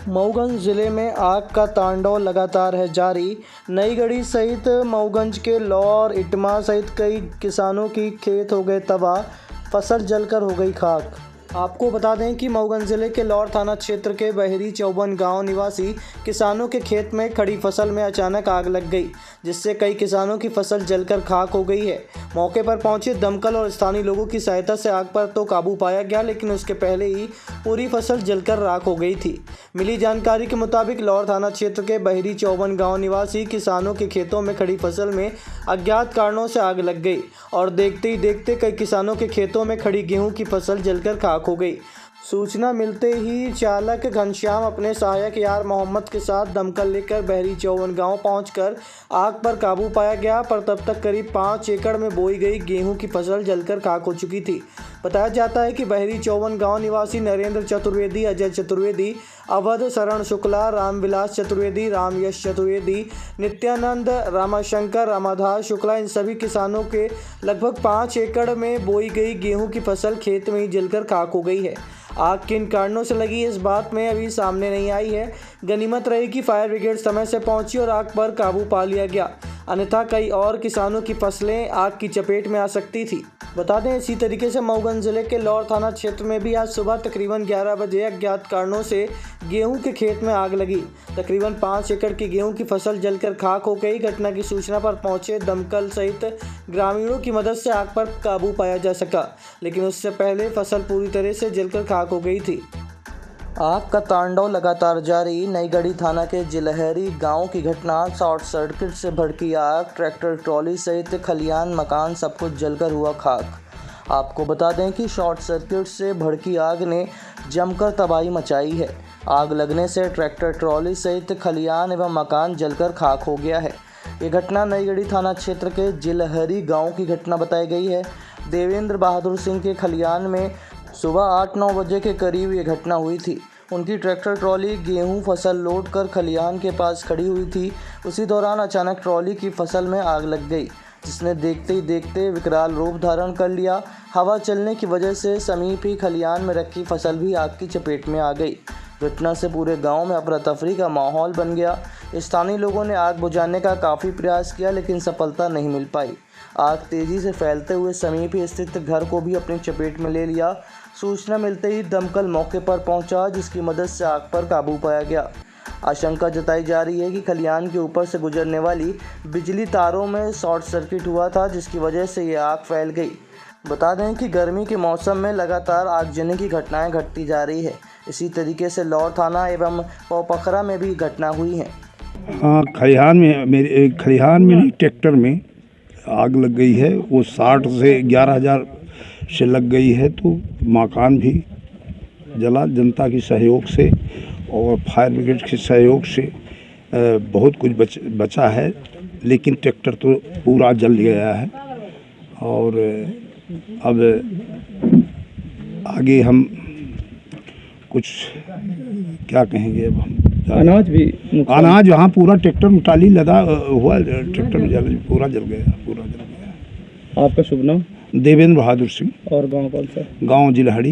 मऊगंज जिले में आग का तांडव लगातार है जारी। नईगढ़ी सहित मऊगंज के लौर इटमा सहित कई किसानों की खेत हो गए तबाह, फसल जलकर हो गई खाक। आपको बता दें कि मऊगंज जिले के लौर थाना क्षेत्र के बहरी चौबन गांव निवासी किसानों के खेत में खड़ी फसल में अचानक आग लग गई, जिससे कई किसानों की फसल जलकर खाक हो गई है। मौके पर पहुंचे दमकल और स्थानीय लोगों की सहायता से आग पर तो काबू पाया गया, लेकिन उसके पहले ही पूरी फसल जलकर राख हो गई थी। मिली जानकारी के मुताबिक लौर थाना क्षेत्र के बहरी चौबन गांव निवासी किसानों के खेतों में खड़ी फसल में अज्ञात कारणों से आग लग गई और देखते ही देखते कई किसानों के खेतों में खड़ी गेहूं की फसल जलकर खाक हो गई। सूचना मिलते ही चालक घनश्याम अपने सहायक यार मोहम्मद के साथ दमकल लेकर बहरी चौबन गांव पहुंचकर आग पर काबू पाया गया, पर तब तक करीब 5 एकड़ में बोई गई गेहूं की फसल जलकर खाक हो चुकी थी। बताया जाता है कि बहरी चौबन गांव निवासी नरेंद्र चतुर्वेदी, अजय चतुर्वेदी, अवध शरण शुक्ला, रामविलास चतुर्वेदी, रामयश चतुर्वेदी, नित्यानंद, रामाशंकर, रामाधार शुक्ला, इन सभी किसानों के लगभग 5 एकड़ में बोई गई गेहूं की फसल खेत में ही जलकर खाक हो गई है। आग किन कारणों से लगी इस बात में अभी सामने नहीं आई है। गनीमत रही कि फायर ब्रिगेड समय से पहुंची और आग पर काबू पा लिया गया, अन्यथा कई और किसानों की फसलें आग की चपेट में आ सकती थी। बता दें, इसी तरीके से मऊगंज जिले के लौर थाना क्षेत्र में भी आज सुबह तकरीबन 11 बजे अज्ञात कारणों से गेहूं के खेत में आग लगी। तकरीबन 5 एकड़ की गेहूं की फसल जलकर खाक हो गई। घटना की सूचना पर पहुंचे दमकल सहित ग्रामीणों की मदद से आग पर काबू पाया जा सका, लेकिन उससे पहले फसल पूरी तरह से जलकर खाक हो गई थी। आग का तांडव लगातार जारी। नईगढ़ी थाना के जिलहरी गांव की घटना, शॉर्ट सर्किट से भड़की आग, ट्रैक्टर ट्रॉली सहित खलियान मकान सब कुछ जलकर हुआ खाक। आपको बता दें कि शॉर्ट सर्किट से भड़की आग ने जमकर तबाही मचाई है। आग लगने से ट्रैक्टर ट्रॉली सहित खलियान एवं मकान जलकर खाक हो गया है। ये घटना नईगढ़ी थाना क्षेत्र के जिलहरी गाँव की घटना बताई गई है। देवेंद्र बहादुर सिंह के खलियान में सुबह 8-9 बजे के करीब ये घटना हुई थी। उनकी ट्रैक्टर ट्रॉली गेहूं फसल लोड कर खलियान के पास खड़ी हुई थी। उसी दौरान अचानक ट्रॉली की फसल में आग लग गई, जिसने देखते ही देखते विकराल रूप धारण कर लिया। हवा चलने की वजह से समीप ही खलियान में रखी फसल भी आग की चपेट में आ गई। घटना से पूरे गांव में अफरा तफरी का माहौल बन गया। स्थानीय लोगों ने आग बुझाने का काफ़ी प्रयास किया, लेकिन सफलता नहीं मिल पाई। आग तेज़ी से फैलते हुए समीप ही स्थित घर को भी अपनी चपेट में ले लिया। सूचना मिलते ही दमकल मौके पर पहुंचा, जिसकी मदद से आग पर काबू पाया गया। आशंका जताई जा रही है कि खलियान के ऊपर से गुजरने वाली बिजली तारों में शॉर्ट सर्किट हुआ था, जिसकी वजह से ये आग फैल गई। बता दें कि गर्मी के मौसम में लगातार आगजनी की घटनाएं घटती जा रही है। इसी तरीके से लौर थाना एवं पौपखरा में भी घटना हुई है। हाँ, खलिहान में ट्रैक्टर में आग लग गई है। वो 60 से 11,000 से लग गई है, तो मकान भी जला। जनता की सहयोग से और फायर ब्रिगेड के सहयोग से बहुत कुछ बचा है, लेकिन ट्रैक्टर तो पूरा जल गया है। और अब आगे हम कुछ क्या कहेंगे, अब हम अनाज वहाँ पूरा ट्रैक्टर में टाली लदा हुआ, ट्रैक्टर में पूरा जल गया। आपका शुभ नाम? देवेंद्र बहादुर सिंह। और गांव कौन सा? गांव जिलहरी।